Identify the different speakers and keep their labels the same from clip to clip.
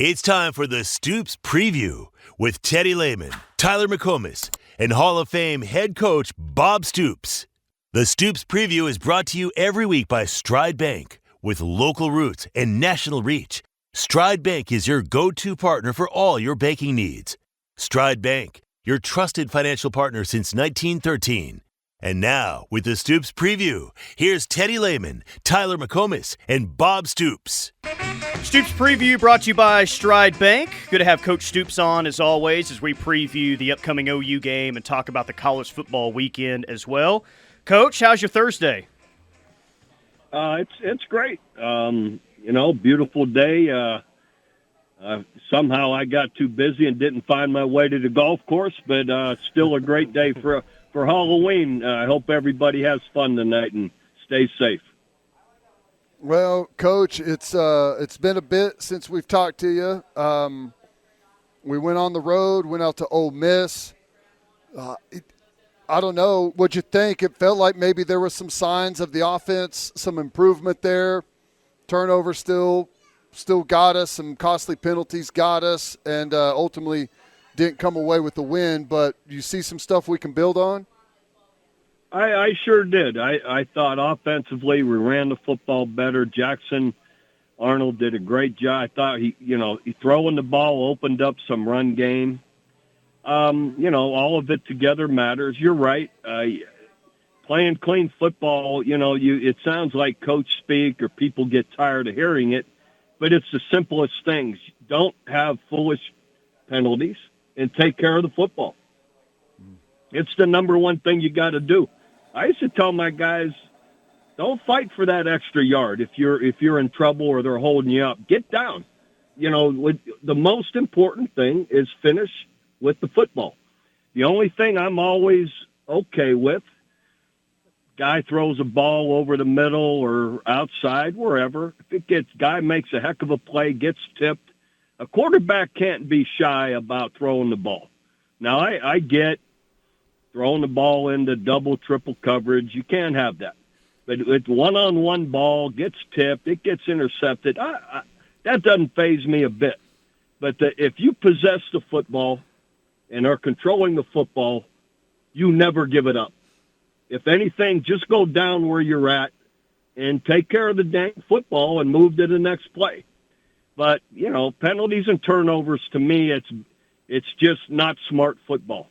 Speaker 1: It's time for the Stoops Preview with Teddy Lehman, Tyler McComas, and Hall of Fame head coach Bob Stoops. The Stoops Preview is brought to you every week by Stride Bank. With local roots and national reach, Stride Bank is your go-to partner for all your banking needs. Stride Bank, your trusted financial partner since 1913. And now, with the Stoops Preview, here's Teddy Lehman, Tyler McComas, and Bob Stoops.
Speaker 2: Stoops Preview brought to you by Stride Bank. Good to have Coach Stoops on, as always, as we preview the upcoming OU game and talk about the college football weekend as well. Coach, how's your Thursday?
Speaker 3: It's great. Beautiful day. Somehow I got too busy and didn't find my way to the golf course, but still a great day for Halloween. I hope everybody has fun tonight and stay safe.
Speaker 4: Well, Coach, it's been a bit since we've talked to you. We went on the road, went out to Ole Miss. I don't know what you think. It felt like maybe there were some signs of the offense, some improvement there. Turnover still got us, some costly penalties got us, and ultimately didn't come away with the win. But you see some stuff we can build on?
Speaker 3: I sure did. I thought offensively we ran the football better. Jackson Arnold did a great job. I thought he throwing the ball opened up some run game. All of it together matters. You're right. Playing clean football, it sounds like coach speak or people get tired of hearing it, but it's the simplest things. Don't have foolish penalties and take care of the football. It's the number one thing you got to do. I used to tell my guys, don't fight for that extra yard if you're in trouble or they're holding you up. Get down. The most important thing is finish with the football. The only thing I'm always okay with, guy throws a ball over the middle or outside, wherever. If guy makes a heck of a play, gets tipped, a quarterback can't be shy about throwing the ball. Now, I get throwing the ball into double, triple coverage. You can't have that. But it's one-on-one ball, gets tipped, it gets intercepted. That doesn't faze me a bit. But if you possess the football and are controlling the football, you never give it up. If anything, just go down where you're at and take care of the dang football and move to the next play. But, penalties and turnovers, to me, it's just not smart football.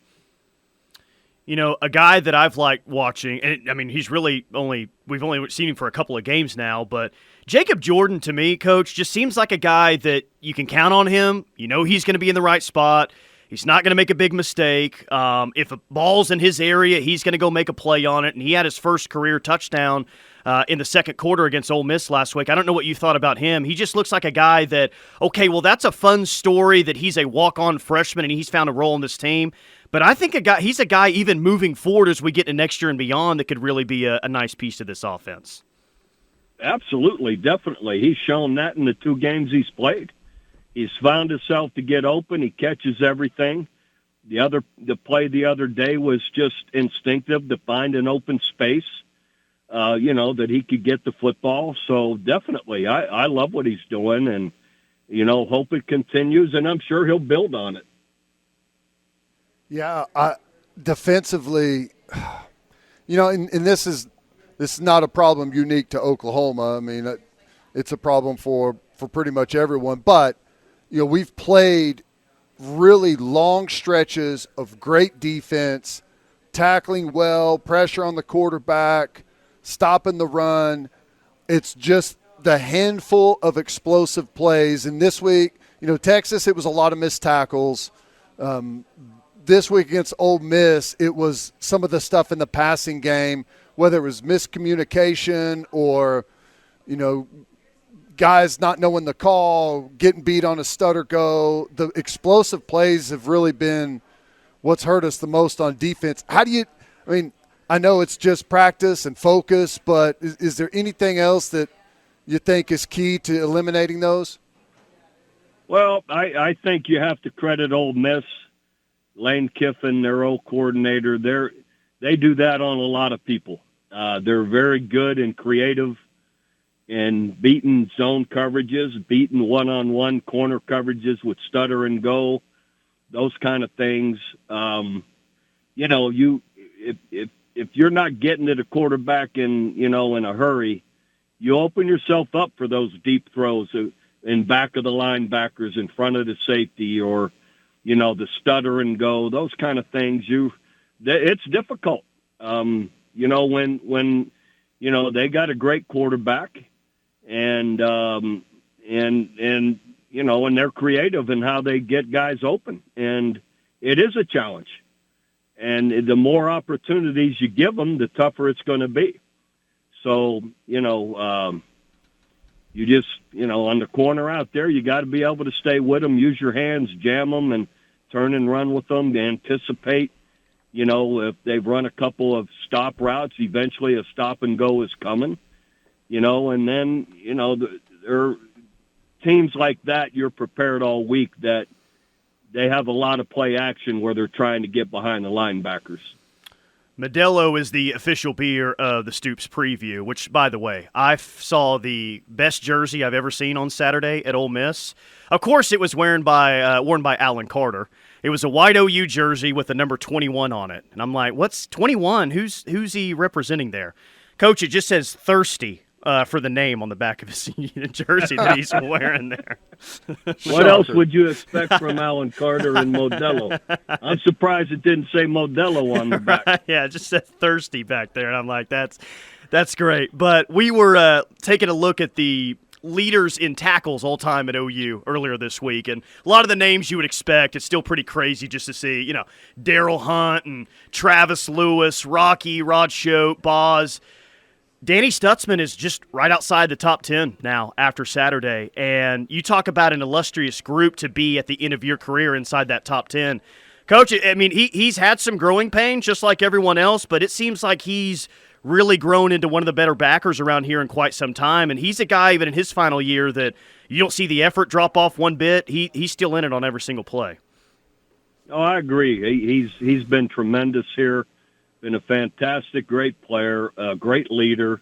Speaker 2: A guy that I've liked watching, and we've only seen him for a couple of games now, but Jacob Jordan, to me, Coach, just seems like a guy that you can count on him. He's going to be in the right spot. He's not going to make a big mistake. If a ball's in his area, he's going to go make a play on it, and he had his first career touchdown in the second quarter against Ole Miss last week. I don't know what you thought about him. He just looks like a guy that, okay, well, that's a fun story that he's a walk-on freshman and he's found a role in this team. But I think he's a guy even moving forward as we get to next year and beyond that could really be a nice piece to this offense.
Speaker 3: Absolutely, definitely. He's shown that in the two games he's played. He's found himself to get open. He catches everything. The play the other day was just instinctive to find an open space, that he could get the football. So definitely, I love what he's doing and, hope it continues, and I'm sure he'll build on it.
Speaker 4: Yeah, defensively, and this is not a problem unique to Oklahoma. It's a problem for pretty much everyone. But, we've played really long stretches of great defense, tackling well, pressure on the quarterback, stopping the run. It's just the handful of explosive plays. And this week, Texas, it was a lot of missed tackles. This week against Ole Miss, it was some of the stuff in the passing game, whether it was miscommunication or, guys not knowing the call, getting beat on a stutter go. The explosive plays have really been what's hurt us the most on defense. I know it's just practice and focus, but is there anything else that you think is key to eliminating those?
Speaker 3: Well, I think you have to credit Ole Miss. Lane Kiffin, their old coordinator, they do that on a lot of people. They're very good and creative and beating zone coverages, beating one-on-one corner coverages with stutter and go, those kind of things. If you're not getting to the quarterback in a hurry, you open yourself up for those deep throws in back of the linebackers, in front of the safety, or, the stutter and go, those kind of things. It's difficult. When they got a great quarterback and they're creative in how they get guys open, and it is a challenge. And the more opportunities you give them, the tougher it's going to be. So, you just, on the corner out there, you got to be able to stay with them, use your hands, jam them, and turn and run with them, anticipate. If they've run a couple of stop routes, eventually a stop and go is coming. And then, there are teams like that, you're prepared all week that they have a lot of play action where they're trying to get behind the linebackers.
Speaker 2: Modelo is the official beer of the Stoops Preview, which, by the way, I saw the best jersey I've ever seen on Saturday at Ole Miss. Of course, it was worn by Alan Carter. It was a white OU jersey with the number 21 on it. And I'm like, what's 21? Who's he representing there? Coach, it just says Thirsty for the name on the back of his jersey that he's wearing there.
Speaker 3: What else would you expect from Alan Carter and Modelo? I'm surprised it didn't say Modelo on the back.
Speaker 2: Yeah, it just said Thirsty back there. And I'm like, that's great. But we were taking a look at the leaders in tackles all time at OU earlier this week, and a lot of the names you would expect. It's still pretty crazy just to see, Daryl Hunt and Travis Lewis, Rocky, Rod Choate, Boz. Danny Stutzman is just right outside the top 10 now after Saturday, and you talk about an illustrious group to be at the end of your career inside that top 10. Coach, I mean, he's had some growing pains just like everyone else, but it seems like he's really grown into one of the better backers around here in quite some time, and he's a guy even in his final year that you don't see the effort drop off one bit. He's still in it on every single play.
Speaker 3: Oh, I agree. He's been tremendous here. Been a fantastic, great player, great leader,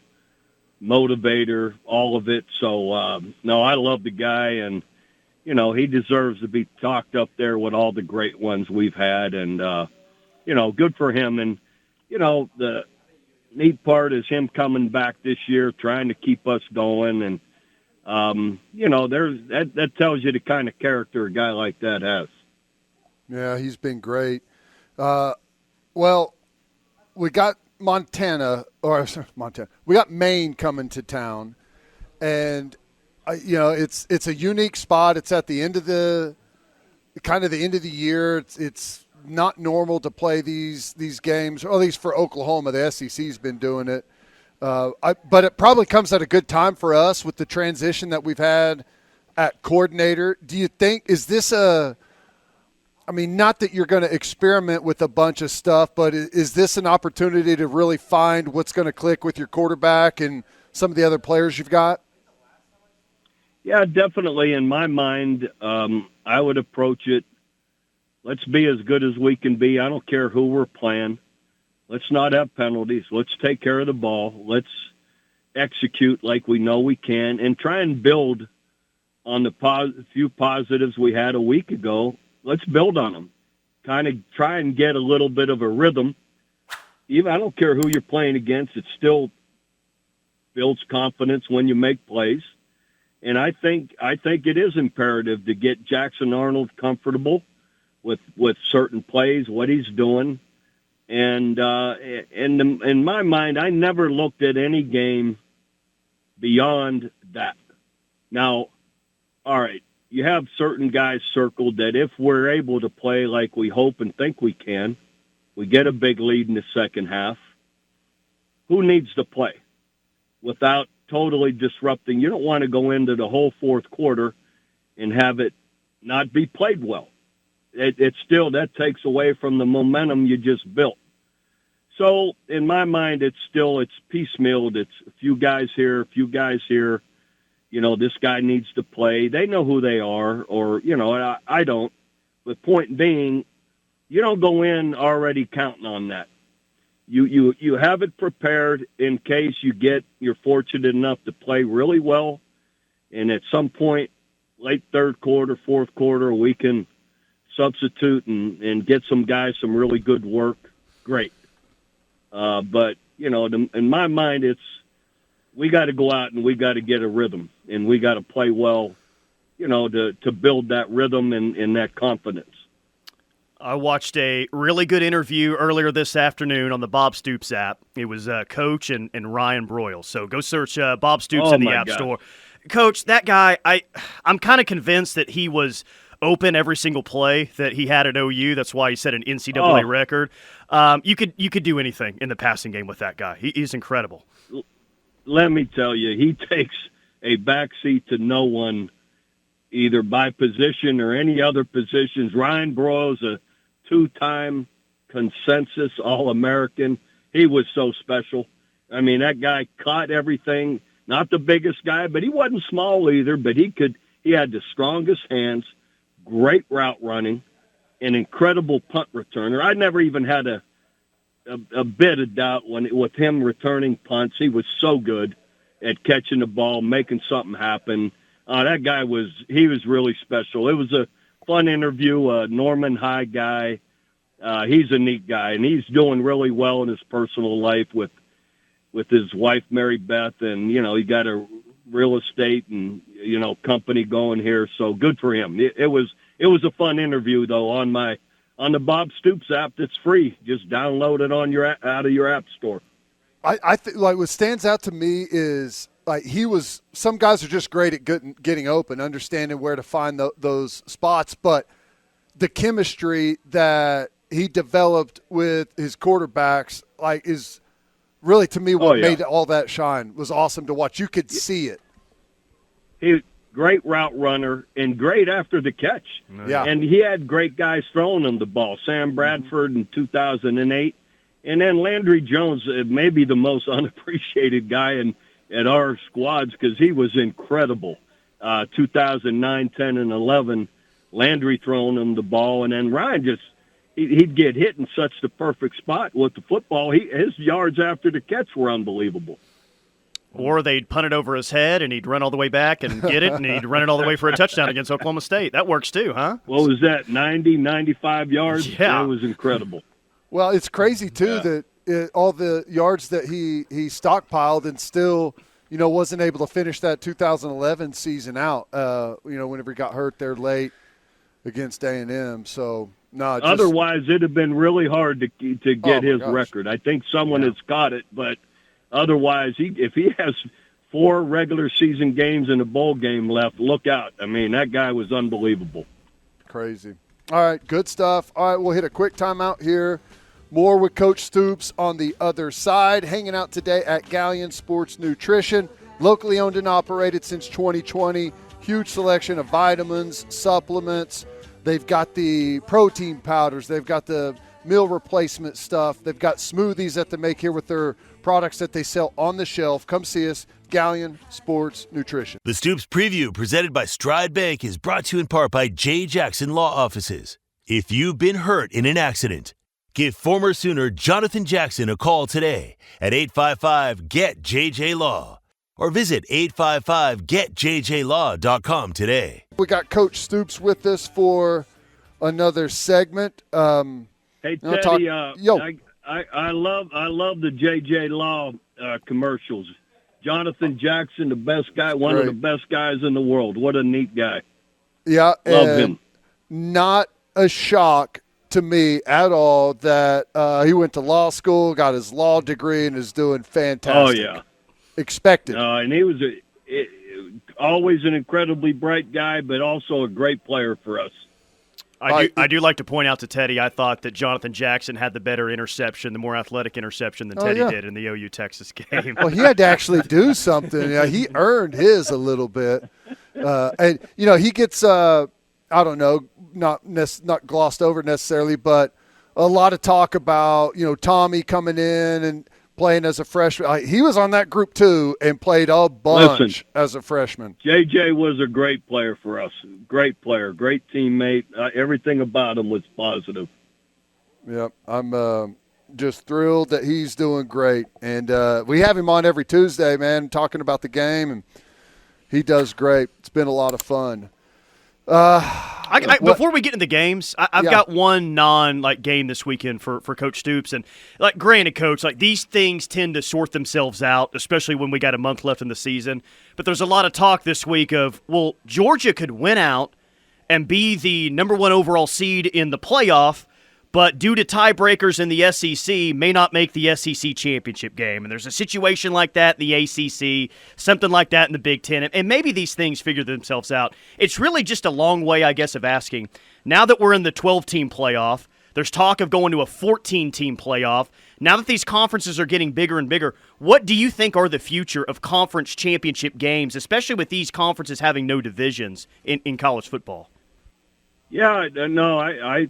Speaker 3: motivator, all of it. So, no, I love the guy, and, he deserves to be talked up there with all the great ones we've had, and, good for him. And, the neat part is him coming back this year, trying to keep us going, and, that tells you the kind of character a guy like that has.
Speaker 4: Yeah, he's been great. Well, we got We got Maine coming to town, and it's a unique spot. It's at the end of the end of the year. It's not normal to play these games, or at least for Oklahoma. The SEC's been doing it, but it probably comes at a good time for us with the transition that we've had at coordinator. Do you think not that you're going to experiment with a bunch of stuff, but is this an opportunity to really find what's going to click with your quarterback and some of the other players you've got?
Speaker 3: Yeah, definitely. In my mind, I would approach it, let's be as good as we can be. I don't care who we're playing. Let's not have penalties. Let's take care of the ball. Let's execute like we know we can, and try and build on the few positives we had a week ago. Let's build on them. Kind of try and get a little bit of a rhythm. Even I don't care who you're playing against, it still builds confidence when you make plays. And I think it is imperative to get Jackson Arnold comfortable with certain plays, what he's doing. And in my mind, I never looked at any game beyond that. Now, all right, you have certain guys circled that if we're able to play like we hope and think we can, we get a big lead in the second half, who needs to play without totally disrupting? You don't want to go into the whole fourth quarter and have it not be played well. It still, that takes away from the momentum you just built. So in my mind, it's piecemealed. It's a few guys here, a few guys here. This guy needs to play. They know who they are, or, I don't. But point being, you don't go in already counting on that. You have it prepared in case you're fortunate enough to play really well, and at some point, late third quarter, fourth quarter, we can substitute and get some guys some really good work. Great. But, in my mind, we got to go out and we got to get a rhythm, and we got to play well, to build that rhythm and that confidence.
Speaker 2: I watched a really good interview earlier this afternoon on the Bob Stoops app. It was Coach and Ryan Broyles. So go search Bob Stoops in the App Store. Coach, that guy, I'm kind of convinced that he was open every single play that he had at OU. That's why he set an NCAA record. You could do anything in the passing game with that guy. He's incredible.
Speaker 3: Let me tell you, he takes a backseat to no one, either by position or any other positions. Ryan Broyles, a two-time consensus All-American. He was so special. I mean, that guy caught everything. Not the biggest guy, but he wasn't small either. But he had the strongest hands, great route running, an incredible punt returner. I never even had a bit of doubt with him returning punts. He was so good at catching the ball, making something happen. That guy was really special. It was a fun interview. Norman High guy. He's a neat guy, and he's doing really well in his personal life with his wife, Mary Beth, and, he got a real estate and, company going here. So good for him. It was a fun interview, though, on the Bob Stoops app. That's free. Just download it out of your app store.
Speaker 4: I think what stands out to me is some guys are just great at getting open, understanding where to find those spots, but the chemistry that he developed with his quarterbacks is really, to me, what made all that shine. Was awesome to watch. You could see it.
Speaker 3: He great route runner and great after the catch.
Speaker 4: Yeah.
Speaker 3: And he had great guys throwing him the ball. Sam Bradford in 2008. And then Landry Jones, maybe the most unappreciated guy at our squads, because he was incredible. 2009, 10, and 11, Landry throwing him the ball. And then Ryan he'd get hit in such the perfect spot with the football. His yards after the catch were unbelievable.
Speaker 2: Or they'd punt it over his head, and he'd run all the way back and get it, and he'd run it all the way for a touchdown against Oklahoma State. That works too, huh?
Speaker 3: What was that, 90, 95 yards?
Speaker 2: Yeah.
Speaker 3: That was incredible.
Speaker 4: Well, it's crazy, too, that all the yards that he stockpiled and still, wasn't able to finish that 2011 season out, whenever he got hurt there late against A&M. So, no.
Speaker 3: Otherwise, it'd have been really hard to get his record. I think someone has got it, but otherwise, if he has 4 regular season games and a bowl game left, look out. I mean, that guy was unbelievable.
Speaker 4: Crazy. All right, good stuff. All right, we'll hit a quick timeout here. More with Coach Stoops on the other side. Hanging out today at Galleon Sports Nutrition, locally owned and operated since 2020. Huge selection of vitamins, supplements. They've got the protein powders. They've got the meal replacement stuff. They've got smoothies that they make here with their products that they sell on the shelf. Come see us, Galleon Sports Nutrition.
Speaker 1: The Stoops Preview, presented by Stride Bank, is brought to you in part by J. Jackson Law Offices. If you've been hurt in an accident, give former Sooner Jonathan Jackson a call today at 855-GET-JJ-LAW or visit 855-GetJJLaw.com today.
Speaker 4: We got Coach Stoops with us for another segment.
Speaker 3: Hey, Teddy, I love the JJ Law commercials. Jonathan Jackson, the best guy, one of the best guys in the world. What a neat guy.
Speaker 4: Yeah,
Speaker 3: love him.
Speaker 4: Not a shock to me at all that he went to law school, got his law degree, and is doing fantastic.
Speaker 3: Oh, yeah.
Speaker 4: Expected.
Speaker 3: And he was always an incredibly bright guy, but also a great player for us.
Speaker 2: I do like to point out to Teddy, I thought that Jonathan Jackson had the better interception, the more athletic interception than Teddy did in the OU-Texas game.
Speaker 4: Well, he had to actually do something. He earned his a little bit. And, he gets, I don't know, not glossed over necessarily, but a lot of talk about, Tommy coming in and playing as a freshman. He was on that group too and played a bunch as a freshman.
Speaker 3: JJ was a great player for us. Great player, great teammate. Everything about him was positive.
Speaker 4: Yep, just thrilled that he's doing great. And we have him on every Tuesday, man, talking about the game, and he does great. It's been a lot of fun.
Speaker 2: Before we get into the games, I've got one game this weekend for Coach Stoops. And, granted, Coach, these things tend to sort themselves out, especially when we got a month left in the season. But there's a lot of talk this week of, well, Georgia could win out and be the number 1 overall seed in the playoff, but due to tiebreakers in the SEC, may not make the SEC championship game. And there's a situation like that in the ACC, something like that in the Big Ten. And maybe these things figure themselves out. It's really just a long way, I guess, of asking. Now that we're in the 12-team playoff, there's talk of going to a 14-team playoff. Now that these conferences are getting bigger and bigger, what do you think are the future of conference championship games, especially with these conferences having no divisions in college football?
Speaker 3: Yeah, no, I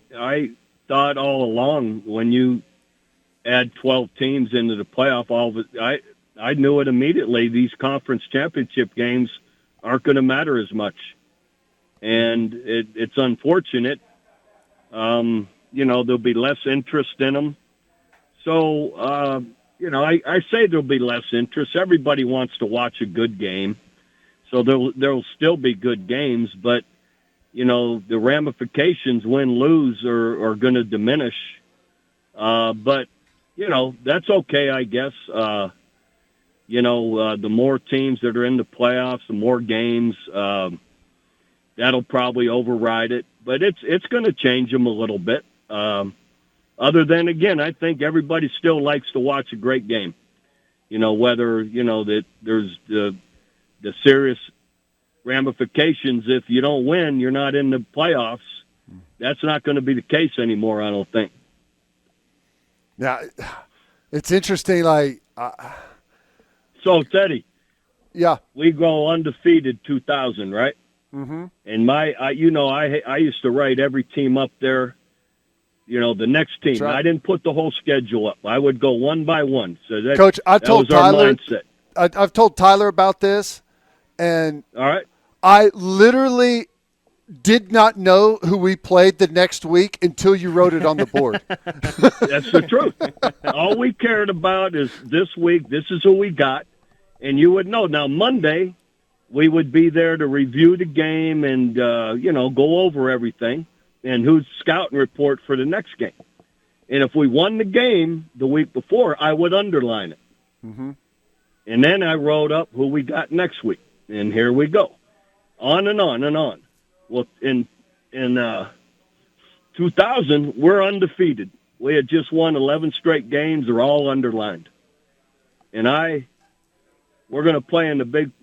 Speaker 3: thought all along when you add 12 teams into the playoff, I knew it immediately. These conference championship games aren't going to matter as much, and it's unfortunate. There'll be less interest in them. So, I say there'll be less interest. Everybody wants to watch a good game, so there'll still be good games, but the ramifications win-lose are going to diminish. But, that's okay, I guess. The more teams that are in the playoffs, the more games, that'll probably override it. But it's going to change them a little bit. Other than, again, I think everybody still likes to watch a great game. Whether, that there's the serious ramifications. If you don't win, you're not in the playoffs. That's not going to be the case anymore, I don't think.
Speaker 4: Yeah, it's interesting.
Speaker 3: So Teddy,
Speaker 4: yeah,
Speaker 3: we go undefeated 2000, right?
Speaker 4: Mm-hmm.
Speaker 3: And I used to write every team up there. The next team.
Speaker 4: Right.
Speaker 3: I didn't put the whole schedule up. I would go one by one. So
Speaker 4: Coach, I've told Tyler.
Speaker 3: Mindset.
Speaker 4: I've told Tyler about this, and
Speaker 3: all right.
Speaker 4: I literally did not know who we played the next week until you wrote it on the board.
Speaker 3: That's the truth. All we cared about is this week, this is who we got, and you would know. Now, Monday, we would be there to review the game and, go over everything and who's scouting report for the next game. And if we won the game the week before, I would underline it.
Speaker 4: Mm-hmm.
Speaker 3: And then I wrote up who we got next week, and here we go. On and on and on. Well, in 2000, we're undefeated. We had just won 11 straight games. They're all underlined. And we're going to play in the Big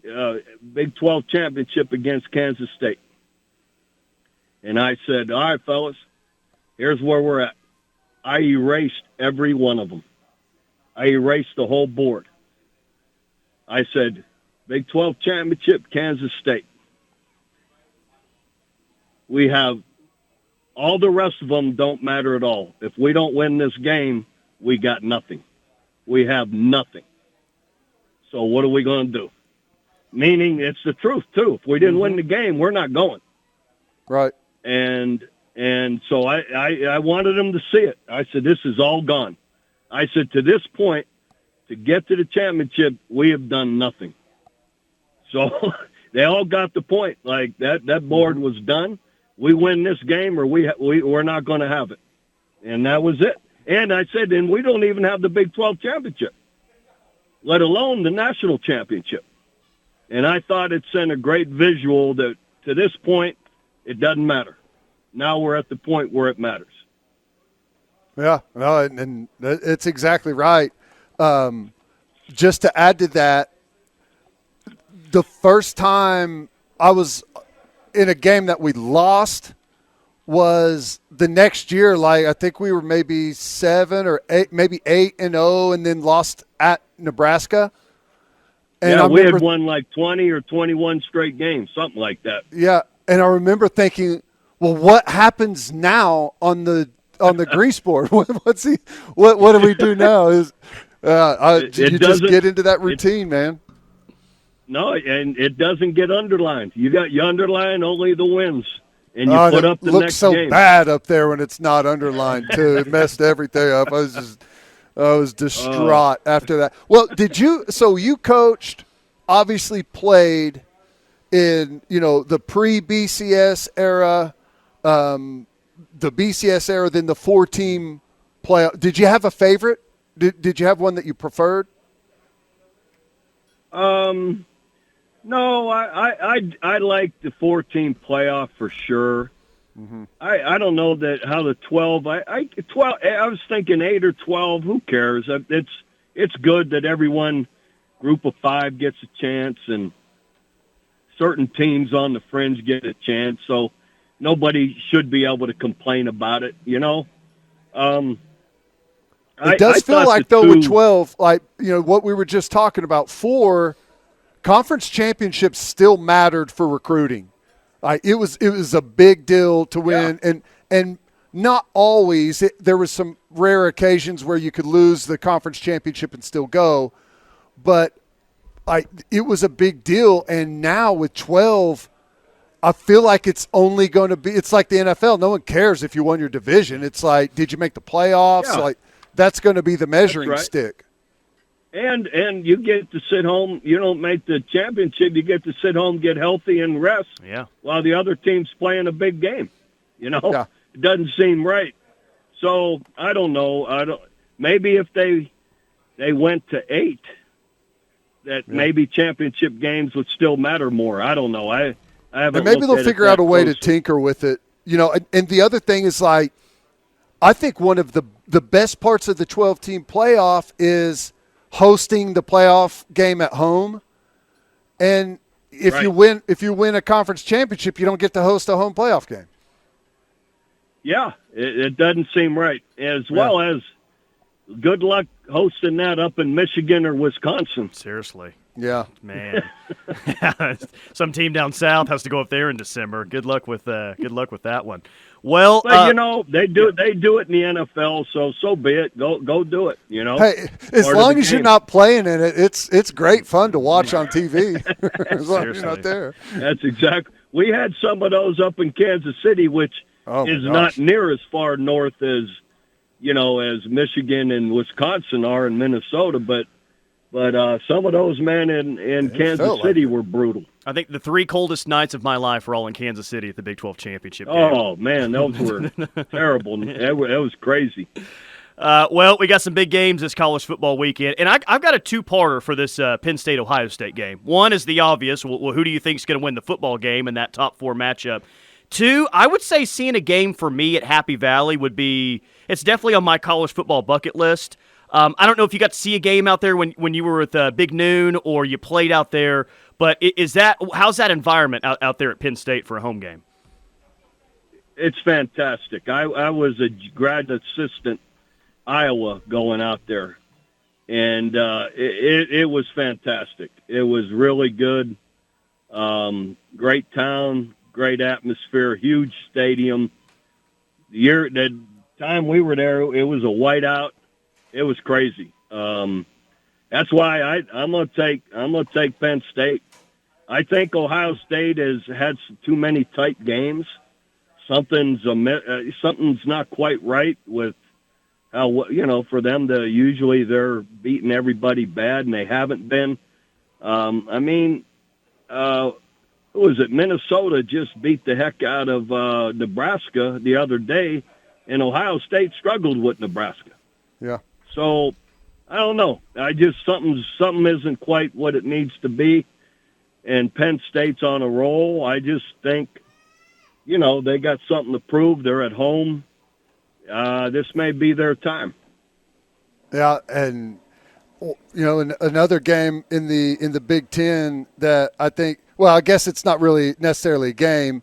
Speaker 3: 12 championship against Kansas State. And I said, all right, fellas, here's where we're at. I erased every one of them. I erased the whole board. I said, Big 12 championship, Kansas State. We have all the rest of them don't matter at all. If we don't win this game, we got nothing. We have nothing. So what are we going to do? Meaning it's the truth, too. If we didn't win the game, we're not going.
Speaker 4: Right.
Speaker 3: And so I wanted them to see it. I said, this is all gone. I said, to this point, to get to the championship, we have done nothing. So they all got the point. Like that board was done. We win this game or we're not going to have it. And that was it. And I said, and we don't even have the Big 12 championship, let alone the national championship. And I thought it sent a great visual that to this point, it doesn't matter. Now we're at the point where it matters.
Speaker 4: Yeah, no, and it's exactly right. Just to add to that, the first time I was in a game that we lost was the next year. Like I think we were maybe 7 or 8, maybe 8-0, and then lost at Nebraska. And
Speaker 3: we had won like 20 or 21 straight games, something like that.
Speaker 4: Yeah, and I remember thinking, well, what happens now on the grease board? What do we do now? You just get into that routine, man.
Speaker 3: No, and it doesn't get underlined. You underline only the wins, and you put up the next game.
Speaker 4: It looks so bad up there when it's not underlined too. It messed everything up. I was distraught after that. Well, so you coached, obviously played in, the pre-BCS era, the BCS era, then the 4-team playoff. Did you have a favorite? Did you have one that you preferred?
Speaker 3: No, I like the 4-team playoff for sure. Mm-hmm. I don't know how the 12. I was thinking 8 or 12. Who cares? It's good that everyone, group of 5, gets a chance, and certain teams on the fringe get a chance. So nobody should be able to complain about it. It
Speaker 4: does feel like, though, with 12, what we were just talking about, 4 conference championships still mattered for recruiting. It was a big deal to win, and not always. There was some rare occasions where you could lose the conference championship and still go, but it was a big deal. And now with 12, I feel like it's only going to be. It's like the NFL. No one cares if you won your division. It's like, did you make the playoffs?
Speaker 3: Yeah.
Speaker 4: That's going to be the measuring stick.
Speaker 3: And you get to sit home. You don't make the championship. You get to sit home, get healthy, and rest.
Speaker 2: Yeah.
Speaker 3: While the other team's playing a big game.
Speaker 4: Yeah.
Speaker 3: It doesn't seem right. So I don't know. Maybe if they went to 8, that maybe championship games would still matter more. I don't know. I haven't.
Speaker 4: And maybe they'll figure out a way to tinker with it. And the other thing is, I think one of the best parts of the 12-team playoff is hosting the playoff game at home. And if you win a conference championship, you don't get to host a home playoff game.
Speaker 3: Yeah, it doesn't seem right. As well as good luck hosting that up in Michigan or Wisconsin.
Speaker 2: Seriously.
Speaker 4: Yeah.
Speaker 2: Man. Some team down south has to go up there in December. Good luck with that one. Well,
Speaker 3: but they do it in the NFL, so be it. Go do it.
Speaker 4: Hey, as long as you're not playing in it, it's great fun to watch on TV. As long as you're not there.
Speaker 3: That's exactly. We had some of those up in Kansas City, which is not near as far north as as Michigan and Wisconsin are in Minnesota, but some of those men in Kansas City were brutal.
Speaker 2: I think the 3 coldest nights of my life were all in Kansas City at the Big 12 championship game.
Speaker 3: Oh, man, those were terrible. That was crazy.
Speaker 2: Well, we got some big games this college football weekend, and I've got a 2-parter for this Penn State-Ohio State game. One is the obvious. Well, who do you think is going to win the football game in that top 4 matchup? 2, I would say seeing a game for me at Happy Valley would be – it's definitely on my college football bucket list. I don't know if you got to see a game out there when you were with Big Noon or you played out there, but how's that environment out there at Penn State for a home game?
Speaker 3: It's fantastic. I was a grad assistant Iowa going out there, and it was fantastic. It was really good. Great town, great atmosphere, huge stadium. The time we were there, it was a whiteout. It was crazy. That's why I'm gonna take Penn State. I think Ohio State has had too many tight games. Something's not quite right with how for them to usually they're beating everybody bad and they haven't been. Who was it? Minnesota just beat the heck out of Nebraska the other day, and Ohio State struggled with Nebraska.
Speaker 4: Yeah.
Speaker 3: So I don't know. I just something isn't quite what it needs to be, and Penn State's on a roll. I just think, they got something to prove. They're at home. This may be their time.
Speaker 4: Yeah, and another game in the Big Ten that I think. Well, I guess it's not really necessarily a game.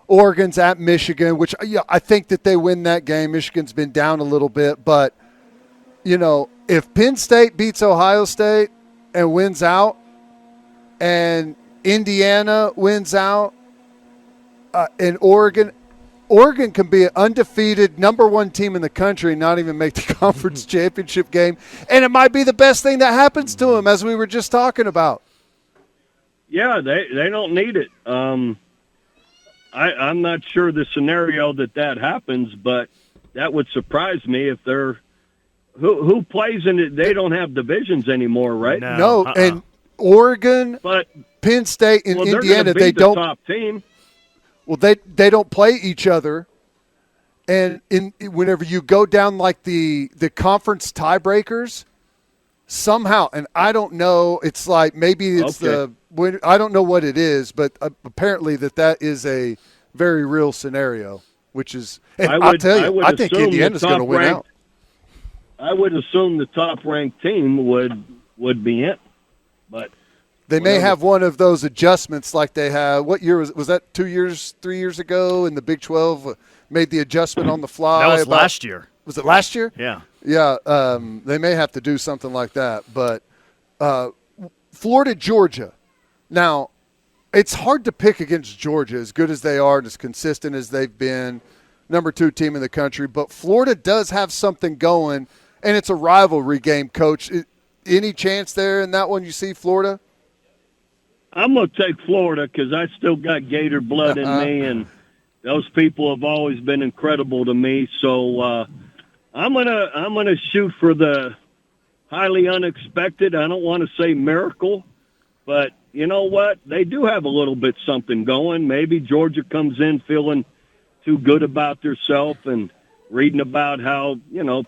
Speaker 4: Oregon's at Michigan, which I think that they win that game. Michigan's been down a little bit, but if Penn State beats Ohio State and wins out, and Indiana wins out, and Oregon can be an undefeated number 1 team in the country and not even make the conference championship game, and it might be the best thing that happens to them, as we were just talking about.
Speaker 3: Yeah, they don't need it. I'm not sure the scenario that happens, but that would surprise me if they're who plays in it? They don't have divisions anymore, right?
Speaker 4: No, and Oregon,
Speaker 3: but
Speaker 4: Penn State, and Indiana,
Speaker 3: they
Speaker 4: don't.
Speaker 3: Top team.
Speaker 4: Well, they don't play each other, and whenever you go down like the conference tiebreakers, somehow, and I don't know, it's like maybe it's I don't know what it is, but apparently that is a very real scenario, which is, and I'll tell you, I think Indiana's going to win out.
Speaker 3: I would assume the top-ranked team would be in, but
Speaker 4: they may have one of those adjustments like they have. What year was that? 3 years ago, in the Big 12 made the adjustment on the fly.
Speaker 2: That was last year.
Speaker 4: Was it last year?
Speaker 2: Yeah.
Speaker 4: Yeah. They may have to do something like that. But Florida, Georgia. Now, it's hard to pick against Georgia, as good as they are and as consistent as they've been, number 2 team in the country. But Florida does have something going, and it's a rivalry game, Coach. Any chance there in that one you see Florida?
Speaker 3: I'm going to take Florida because I still got Gator blood in me, and those people have always been incredible to me. So I'm gonna shoot for the highly unexpected. I don't want to say miracle, but you know what? They do have a little bit something going. Maybe Georgia comes in feeling too good about themselves and reading about how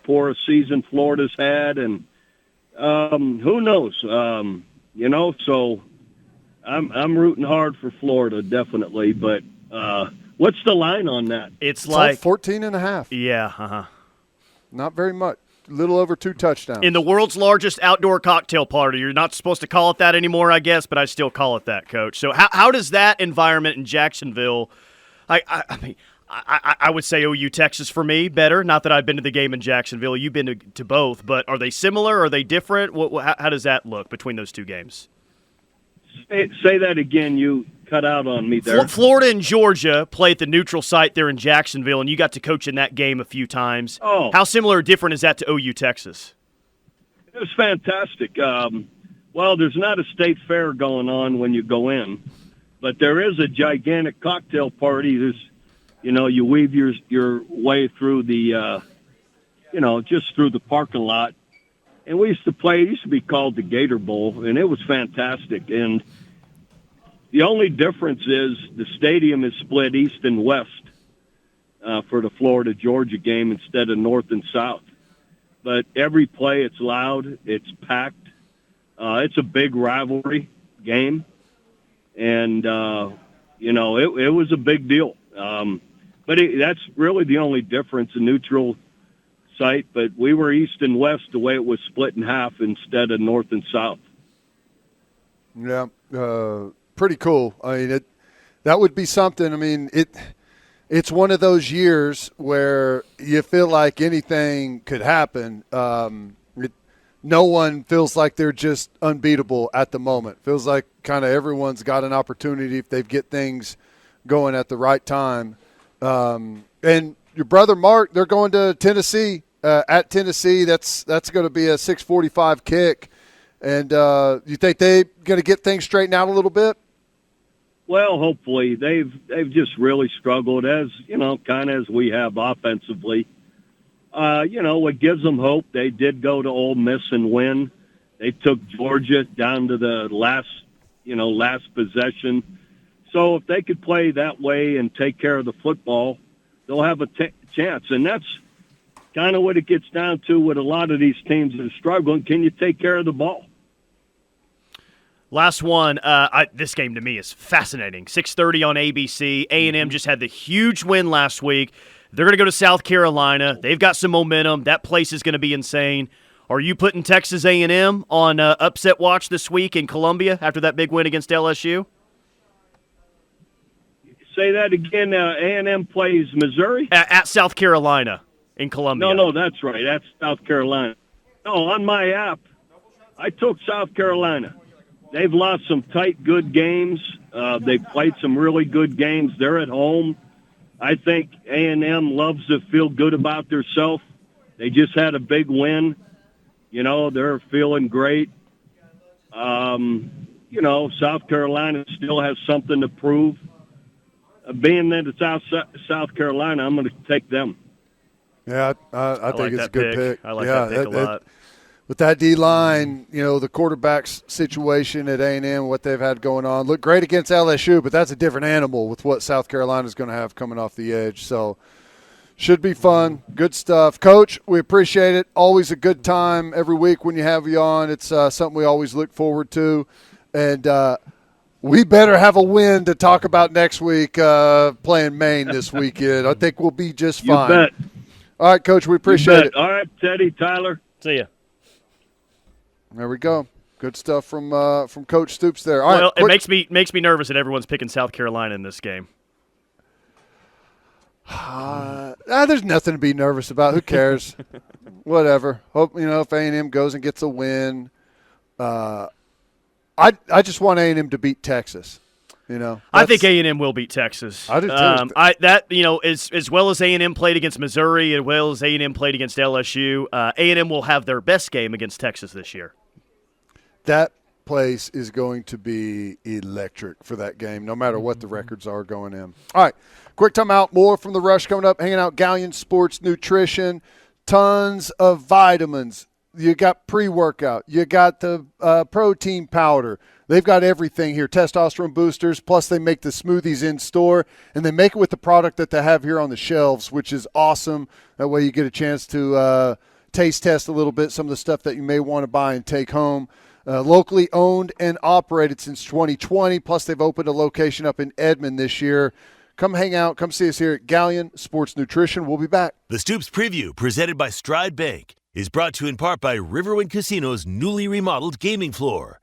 Speaker 3: poor a season Florida's had, and who knows? So. I'm rooting hard for Florida, definitely. But what's the line on that?
Speaker 2: It's like
Speaker 4: 14.5.
Speaker 2: Yeah,
Speaker 4: Not very much. A little over 2 touchdowns.
Speaker 2: In the world's largest outdoor cocktail party. You're not supposed to call it that anymore, I guess, but I still call it that, Coach. So how does that environment in Jacksonville? I mean, I would say OU Texas for me better. Not that I've been to the game in Jacksonville. You've been to both, but are they similar? Are they different? How does that look between those two games?
Speaker 3: Say that again. You cut out on me there.
Speaker 2: Florida and Georgia play at the neutral site there in Jacksonville, and you got to coach in that game a few times.
Speaker 3: Oh.
Speaker 2: How similar or different is that to OU Texas?
Speaker 3: It was fantastic. Well, there's not a state fair going on when you go in, but there is a gigantic cocktail party. There's, you weave your way through the, just through the parking lot. And we used to play, it used to be called the Gator Bowl, and it was fantastic. And the only difference is the stadium is split east and west for the Florida-Georgia game instead of north and south. But every play, it's loud, it's packed. It's a big rivalry game. And, it was a big deal. But that's really the only difference, a neutral site, but we were east and west the way it was split in half instead of north and south.
Speaker 4: Yeah, pretty cool. I mean, that would be something. I mean, it's one of those years where you feel like anything could happen. No one feels like they're just unbeatable at the moment. Feels like kind of everyone's got an opportunity if they get things going at the right time. And your brother Mark, they're going to Tennessee, at Tennessee. That's going to be a 6:45 kick. And you think they're going to get things straightened out a little bit?
Speaker 3: Well, hopefully. They've just really struggled, as kind of as we have offensively. What gives them hope, they did go to Ole Miss and win. They took Georgia down to the last possession. So if they could play that way and take care of the football, they'll have a chance. And that's kind of what it gets down to with a lot of these teams that are struggling. Can you take care of the ball?
Speaker 2: Last one. This game to me is fascinating. 6:30 on ABC. A&M just had the huge win last week. They're going to go to South Carolina. They've got some momentum. That place is going to be insane. Are you putting Texas A&M on upset watch this week in Columbia after that big win against LSU?
Speaker 3: Say that again. A&M plays Missouri?
Speaker 2: At South Carolina in Columbia.
Speaker 3: No, that's right. That's South Carolina. No, on my app, I took South Carolina. They've lost some tight, good games. They've played some really good games. They're at home. I think A&M loves to feel good about themselves. They just had a big win. They're feeling great. South Carolina still has something to prove. Being that it's South Carolina, I'm going to take them.
Speaker 4: Yeah, I think
Speaker 2: like
Speaker 4: it's a
Speaker 2: that
Speaker 4: good pick.
Speaker 2: I like that pick a lot.
Speaker 4: With that D-line, the quarterback's situation at A&M, what they've had going on, looked great against LSU, but that's a different animal with what South Carolina's going to have coming off the edge. So should be fun. Good stuff. Coach, we appreciate it. Always a good time every week when you have you on. It's something we always look forward to. And we better have a win to talk about next week playing Maine this weekend. I think we'll be just fine.
Speaker 3: You bet.
Speaker 4: All right, Coach, we appreciate it.
Speaker 3: All right, Teddy, Tyler.
Speaker 2: See ya.
Speaker 4: There we go. Good stuff from Coach Stoops there. All right,
Speaker 2: it makes me nervous that everyone's picking South Carolina in this game.
Speaker 4: There's nothing to be nervous about. Who cares? Whatever. Hope if A&M goes and gets a win. I just want A&M to beat Texas.
Speaker 2: I think A&M will beat Texas.
Speaker 4: I do too.
Speaker 2: As well as A&M played against Missouri, as well as A&M played against LSU, A&M will have their best game against Texas this year.
Speaker 4: That place is going to be electric for that game, no matter what the records are going in. All right, quick timeout. More from The Rush coming up. Hanging out Galleon Sports Nutrition. Tons of vitamins. You got pre-workout. You got the protein powder. They've got everything here. Testosterone boosters, plus they make the smoothies in store, and they make it with the product that they have here on the shelves, which is awesome. That way you get a chance to taste test a little bit some of the stuff that you may want to buy and take home. Locally owned and operated since 2020, plus they've opened a location up in Edmond this year. Come hang out. Come see us here at Galleon Sports Nutrition. We'll be back.
Speaker 1: The Stoops Preview, presented by Stride Bank, is brought to you in part by Riverwind Casino's newly remodeled gaming floor.